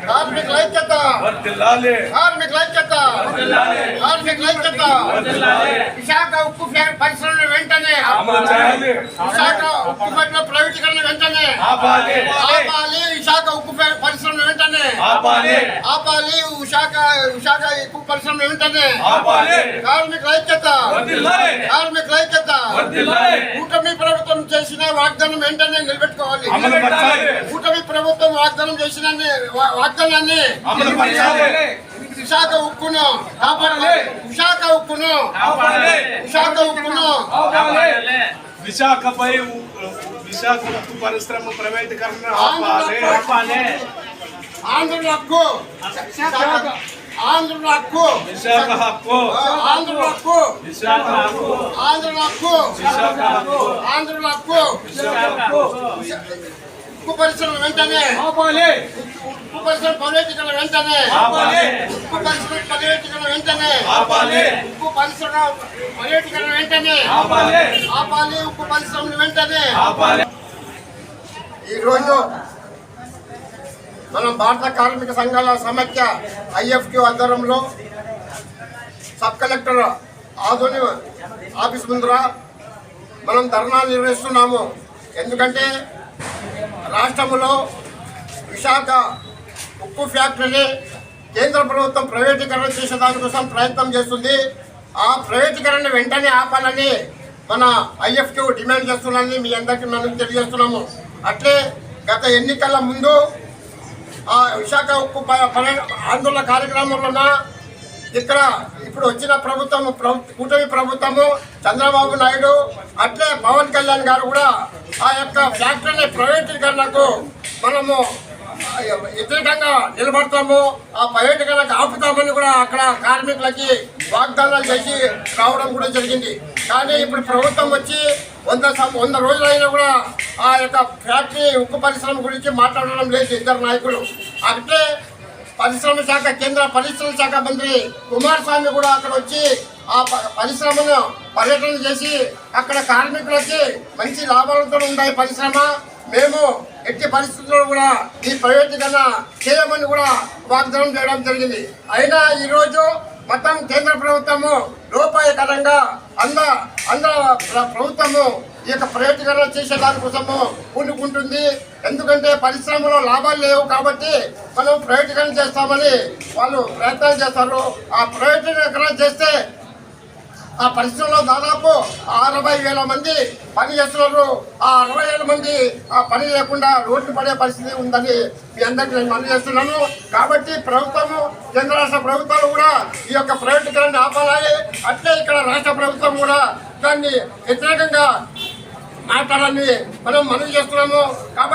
కార్మికుల ఐక్యత, కార్మికుల ఐక్యత, కార్మికుల ఐక్యత. విశాఖ ఉక్కు పరిశ్రమను వెంటనే, విశాఖ ఉక్కు ప్రైవేటీకరణ వెంటనే ఆపాలి. విశాఖ ఉక్కు పరిశ్రమను వెంటనే ఆపాలి. విశాఖ ఉక్కు పరిశ్రమను వెంటనే కార్మికుల ఐక్యత, కార్మికుల ఐక్యత. కూటమి ప్రభుత్వం చేసిన వాగ్దానం వెంటనే నిలబెట్టుకోవాలి. కూటమి ప్రభుత్వం వాగ్దానం చేసిన వాగ్దానాన్ని విశాఖ ఉక్కును కాపాడాలి. విశాఖ ఉక్కును, విశాఖ ఉక్కును. విశాఖపై విశాఖ ఉక్కు పరిశ్రమ ప్రైవేటీకరణ ఆపాలి. ఆంధ్రుల హక్కు, ఆంధ్రుల హక్కు, విశాఖ హక్కు, ఆంధ్రుల హక్కు, విశాఖ హక్కు, ఆంధ్రుల హక్కు, విశాఖ హక్కు, ఆంధ్రుల హక్కు. ఉక్కు పరిశ్రమ వెంటనే ఆపాలి. ఉక్కు పరిశ్రమ ప్రైవేటీకరణ వెంటనే ఆపాలి. ఉక్కు పరిశ్రమ ప్రైవేటీకరణ వెంటనే ఆపాలి. ఉక్కు పరిశ్రమ ప్రైవేటీకరణ వెంటనే ఆపాలి. ఆపాలి. ఉక్కు పరిశ్రమ వెంటనే ఆపాలి. ఈరోజు మనం భారత కార్మిక సంఘాల సమైక్య ఐఎఫ్క్యూ ఆధ్వర్యంలో సబ్ కలెక్టర్ ఆధుని ఆఫీస్ ముందర మనం ధర్నా నిర్వహిస్తున్నాము. ఎందుకంటే రాష్ట్రంలో విశాఖ ఉక్కు ఫ్యాక్టరీని కేంద్ర ప్రభుత్వం ప్రైవేటీకరణ చేసే దానికోసం ప్రయత్నం చేస్తుంది. ఆ ప్రైవేటీకరణ వెంటనే ఆపాలని మన ఐఎఫ్క్యూ డిమాండ్ చేస్తున్నామని మీ అందరికీ మనం తెలియజేస్తున్నాము. అట్లే గత ఎన్నికల ముందు ఆ విశాఖ ఉక్కు ఆందోళన కార్యక్రమంలోన ఇక్కడ ఇప్పుడు వచ్చిన ప్రభుత్వం కూటమి ప్రభుత్వము చంద్రబాబు నాయుడు అట్లే పవన్ కళ్యాణ్ గారు కూడా ఆ యొక్క ఫ్యాక్టరీని ప్రైవేటీకరణకు మనము వ్యతిరేకంగా నిలబడతాము, ఆ ప్రైవేటీకరణకు ఆపుతామని కూడా అక్కడ కార్మికులకి వాగ్దానాలు చేసి రావడం కూడా జరిగింది. కానీ ఇప్పుడు ప్రభుత్వం వచ్చి 100 రోజులైనా కూడా ఆ యొక్క ఫ్యాక్టరీ ఉక్కు పరిశ్రమ గురించి మాట్లాడడం లేదు ఇద్దరు నాయకులు. అంటే పరిశ్రమ శాఖ కేంద్ర పరిశ్రమ శాఖ మంత్రి కుమారస్వామి కూడా అక్కడ వచ్చి ఆ పరిశ్రమను పర్యటన చేసి అక్కడ కార్మికులకి మంచి లాభాలతో ఉన్నాయి పరిశ్రమ, మేము ఎట్టి పరిస్థితుల్లో కూడా ఈ ప్రైవేటీకరణ చేయమని కూడా వాగ్దానం చేయడం జరిగింది. అయినా ఈరోజు మొత్తం కేంద్ర ప్రభుత్వము లోపాయకరంగా ఆంధ్ర ప్రభుత్వము ఈ యొక్క ప్రైవేటీకరణ చేసే దానికోసము పూనుకుంటుంది. ఎందుకంటే పరిశ్రమలో లాభాలు లేవు కాబట్టి మనం ప్రైవేటీకరణ చేస్తామని వాళ్ళు ప్రయత్నాలు చేస్తారు. ఆ ప్రైవేటీకరణ చేస్తే ఆ పరిశ్రమలో దాదాపు 60,000 మంది పని చేస్తున్నారు. ఆ 60,000 మంది ఆ పని లేకుండా రోడ్డు పడే పరిస్థితి ఉందని మీ అందరికీ నేను మనవి చేస్తున్నాను. కాబట్టి ప్రభుత్వము కేంద్ర రాష్ట్ర ప్రభుత్వాలు కూడా ఈ యొక్క ప్రైవేటీకరణ ఆపాలి. అట్లే ఇక్కడ రాష్ట్ర ప్రభుత్వం కూడా దాన్ని వ్యతిరేకంగా మాట్లాడాలని మనం మనవి చేస్తున్నాము. కాబట్టి